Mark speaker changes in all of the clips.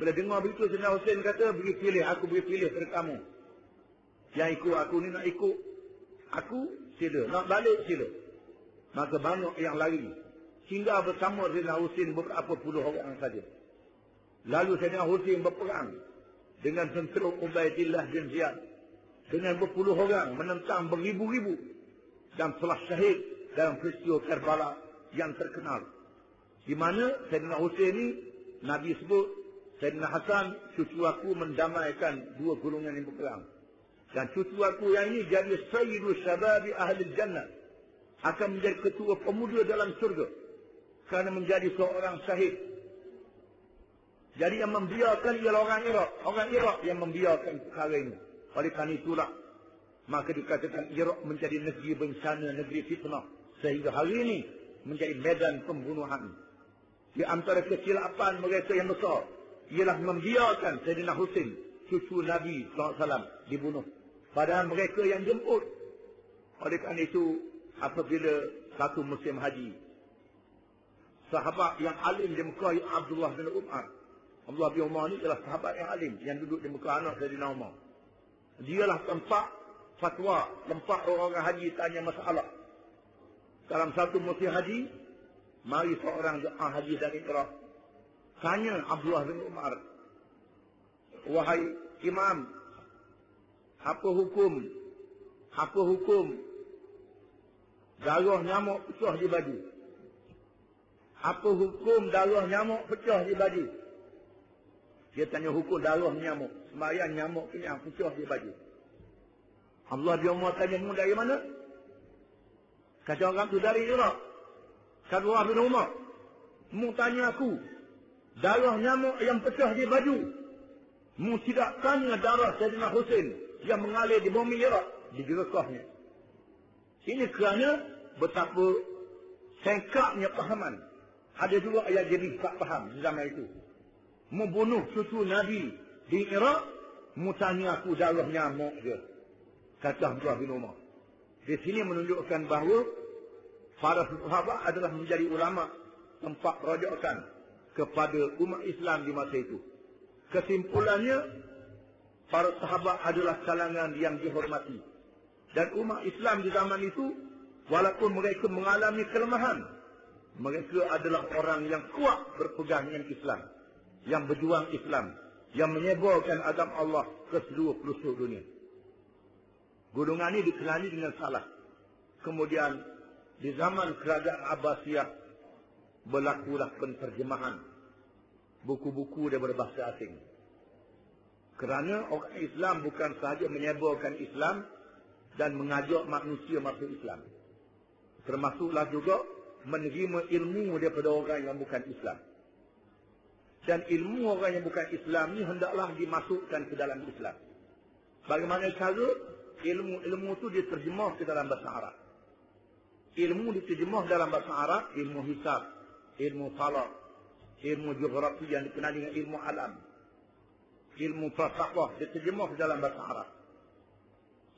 Speaker 1: Bila dengar begitu, Sayyidina Husain kata, beri pilih, aku beri pilih pada kamu. Yang ikut aku ni nak ikut aku, sila. Nak balik, sila. Maka banyak yang lari. Hingga bersama Sayyidina Husain beberapa puluh orang saja. Lalu Sayyidina Husain berperang dengan tentera Ubaidillah bin Ziyad. Dengan berpuluh orang menentang beribu-ribu. Dan telah syahid dalam peristiwa Karbala yang terkenal. Di mana Sayyidina Husain ni, Nabi sebut, Sayyidina Hasan, cucu aku mendamaikan dua golongan yang berperang. Dan cucu aku yang ini jadi sayyidu syababi ahli jannah. Akan menjadi ketua pemuda dalam surga. Kerana menjadi seorang syahid. Jadi yang membiarkan ialah orang Iraq. Orang Iraq yang membiarkan perkara ini. Oleh kerana itulah, maka dikatakan Iraq menjadi negeri bencana, negeri fitnah. Sehingga hari ini menjadi medan pembunuhan. Di antara kesilapan mereka yang besar, ialah membiarkan Sayyidina Husain, cucu Nabi SAW, dibunuh. Padahal mereka yang jemput. Oleh kerana itu, apabila satu musim haji, sahabat yang alim di Mekah, Abdullah bin Umar. Abdullah bin Umar ni adalah sahabat yang alim, yang duduk di Mekah, anak Sayyidina Umar. Dialah tempat fatwa, tempat orang-orang haji tanya masalah. Dalam satu musim haji, mari seorang jemaah haji dari Iraq tanya Abdullah bin Umar, wahai imam, apa hukum darah nyamuk pecah di baju? Apa hukum darah nyamuk pecah di baju? Dia tanya hukum darah nyamuk, sembahyang nyamuk yang pecah di baju. Abdullah bin Umar tanya, mu dari mana? Kata orang tu, dari Iraq. Kata Abdullah bin Umar, mu tanya aku darah nyamuk yang pecah di baju. Mu tidak tanya darah Sayyidina Husain yang mengalir di bumi Iraq, di jerakahnya. Ini kerana betapa sengkaknya pahaman. Ada juga yang jadi tak faham di zaman itu. Membunuh cucu Nabi di Iraq, mu tanya aku darah nyamuk dia. Kata Abdullah bin Umar. Di sini menunjukkan bahawa para sahabat adalah menjadi ulama, tempat rujukan kepada umat Islam di masa itu. Kesimpulannya, para sahabat adalah kalangan yang dihormati. Dan umat Islam di zaman itu, walaupun mereka mengalami kelemahan, mereka adalah orang yang kuat berpegang dengan Islam, yang berjuang Islam, yang menyebarkan agama Allah ke seluruh pelosok dunia. Golongan ini dikenali dengan salah. Kemudian di zaman kerajaan Abbasiyah berlakulah penterjemahan buku-buku daripada bahasa asing. Kerana orang Islam bukan sahaja menyebarkan Islam dan mengajak manusia masuk Islam, termasuklah juga menerima ilmu daripada orang yang bukan Islam. Dan ilmu orang yang bukan Islam ni hendaklah dimasukkan ke dalam Islam. Bagaimana cara? Ilmu itu diterjemah ke dalam bahasa Arab. Ilmu diterjemah dalam bahasa Arab, ilmu hisab, ilmu falak, ilmu geografi yang dikenal dengan ilmu alam, ilmu falsafah diterjemah ke dalam bahasa Arab.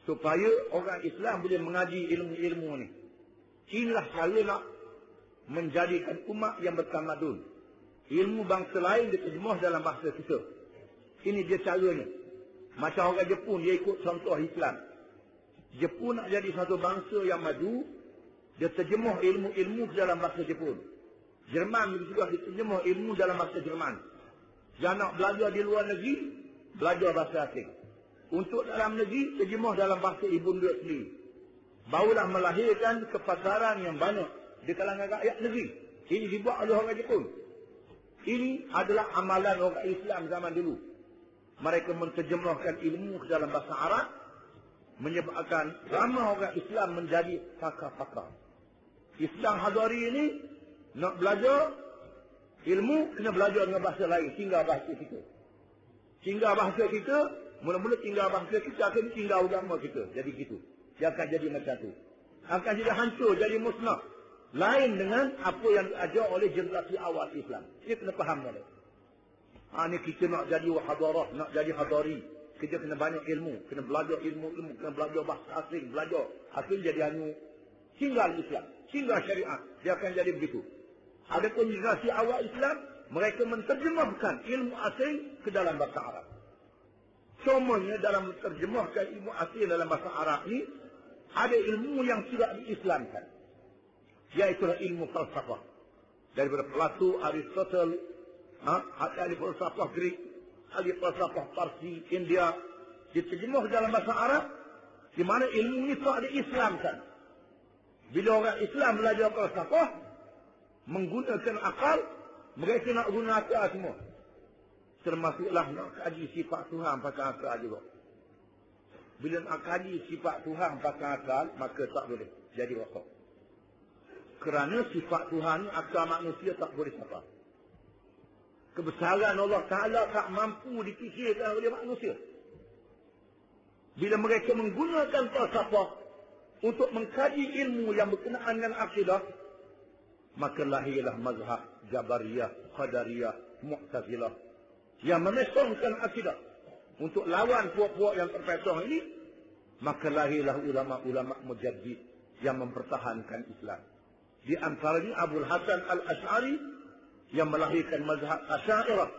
Speaker 1: Supaya orang Islam boleh mengaji ilmu-ilmu ni. Inilah cara nak menjadikan umat yang bertamadun. Ilmu bangsa lain diterjemah dalam bahasa kita. Ini dia caranya. Macam orang Jepun, dia ikut contoh Islam. Jepun nak jadi satu bangsa yang maju, dia terjemah ilmu-ilmu dalam bahasa Jepun. Jerman juga diterjemah ilmu dalam bahasa Jerman. Dia nak belajar di luar negeri, belajar bahasa asing. Untuk dalam negeri, terjemah dalam bahasa ibunda sendiri. Barulah melahirkan kepasaran yang banyak di kalangan rakyat negeri. Ini dibuat oleh orang Jepun. Ini adalah amalan orang Islam zaman dulu. Mereka menterjemahkan ilmu ke dalam bahasa Arab, menyebabkan ramai orang Islam menjadi pakar-pakar. Islam hari ini nak belajar ilmu, kena belajar dengan bahasa lain, tinggal bahasa kita. Tinggal bahasa kita, mula-mula tinggal bahasa kita, akan tinggal agama kita. Jadi gitu. Dia akan jadi macam tu. Akan jadi hancur, jadi musnah. Lain dengan apa yang diajar oleh generasi awal Islam. Ini kena faham. Ini kita nak jadi hadarah, nak jadi hadari. Kita kena banyak ilmu, kena belajar ilmu-ilmu, kena belajar bahasa asing, belajar. Akhirnya jadi tinggal Islam, tinggal syariat. Dia akan jadi begitu. Adapun generasi awal Islam, Mereka menterjemahkan ilmu asing ke dalam bahasa Arab. Contohnya dalam menterjemahkan ilmu asing dalam bahasa Arab ini, ada ilmu yang tidak diislamkan. Iaitulah ilmu falsafah. Daripada Plato, Aristotle, ahli falsafah Greek, ahli falsafah Parsi, India, diterjemah dalam bahasa Arab, di mana ilmu ini tak diislamkan. Bila orang Islam belajar falsafah, menggunakan akal, mereka nak guna akal semua. Termasuklah nak kaji sifat Tuhan pakai akal juga. Bila nak kaji sifat Tuhan pakai akal, maka tak boleh jadi rokok. Kerana sifat Tuhan ni akal manusia tak boleh sampai. Kebesaran Allah Ta'ala tak mampu difikirkan oleh manusia. Bila mereka menggunakan falsafah untuk mengkaji ilmu yang berkenaan dengan akidah, maka lahirlah mazhab Jabariyah, Qadariyah, Mu'tazilah yang memesongkan akidah. Untuk lawan puak-puak yang terpesong ini, maka lahirlah ulama-ulama mujaddid yang mempertahankan Islam. Di antaranya Abu Hasan Al-Ash'ari yang melahirkan mazhab Asy'ariyah,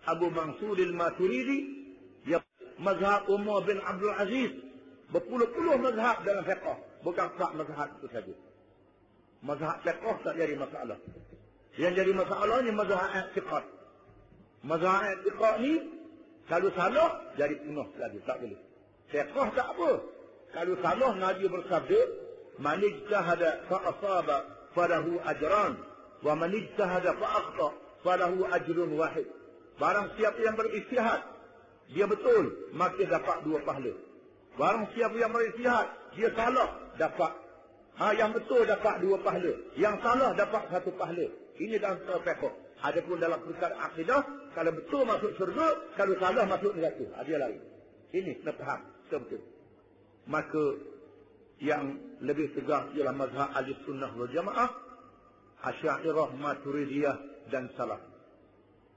Speaker 1: Abu Mansur Al-Maturidi, yang mazhab Umar bin Abdul Aziz, berpuluh-puluh mazhab dalam fiqh, bukan tak mazhab itu saja. Mazhab fiqh tak jadi masalah. Yang jadi masalah ni mazhab i'tiqad. Mazhab i'tiqad ni kalau salah jadi penuh lagi, tak boleh. Fiqh tak apa. Kalau salah Nabi bersabda, "Man ijtahada fa asaba falahu ajran, wa man ijtahada fa akhta falahu ajrun wahid." Barang siapa yang beristihad, dia betul, maka dapat 2 pahala. Barang siapa yang beristihad, dia salah, dapat yang betul dapat 2 pahala, yang salah dapat 1 pahala. Ini dalam fiqh. Adapun dalam perkara akidah, kalau betul masuk syurga, kalau salah masuk neraka. Dia lain. Ini kena faham betul. Maka yang lebih tegas ialah mazhab Ahlussunnah wal Jamaah, Asy'ariyah, Maturidiyah dan Salaf.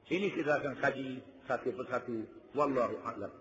Speaker 1: Ini kita akan kaji satu persatu. Wallahu a'lam.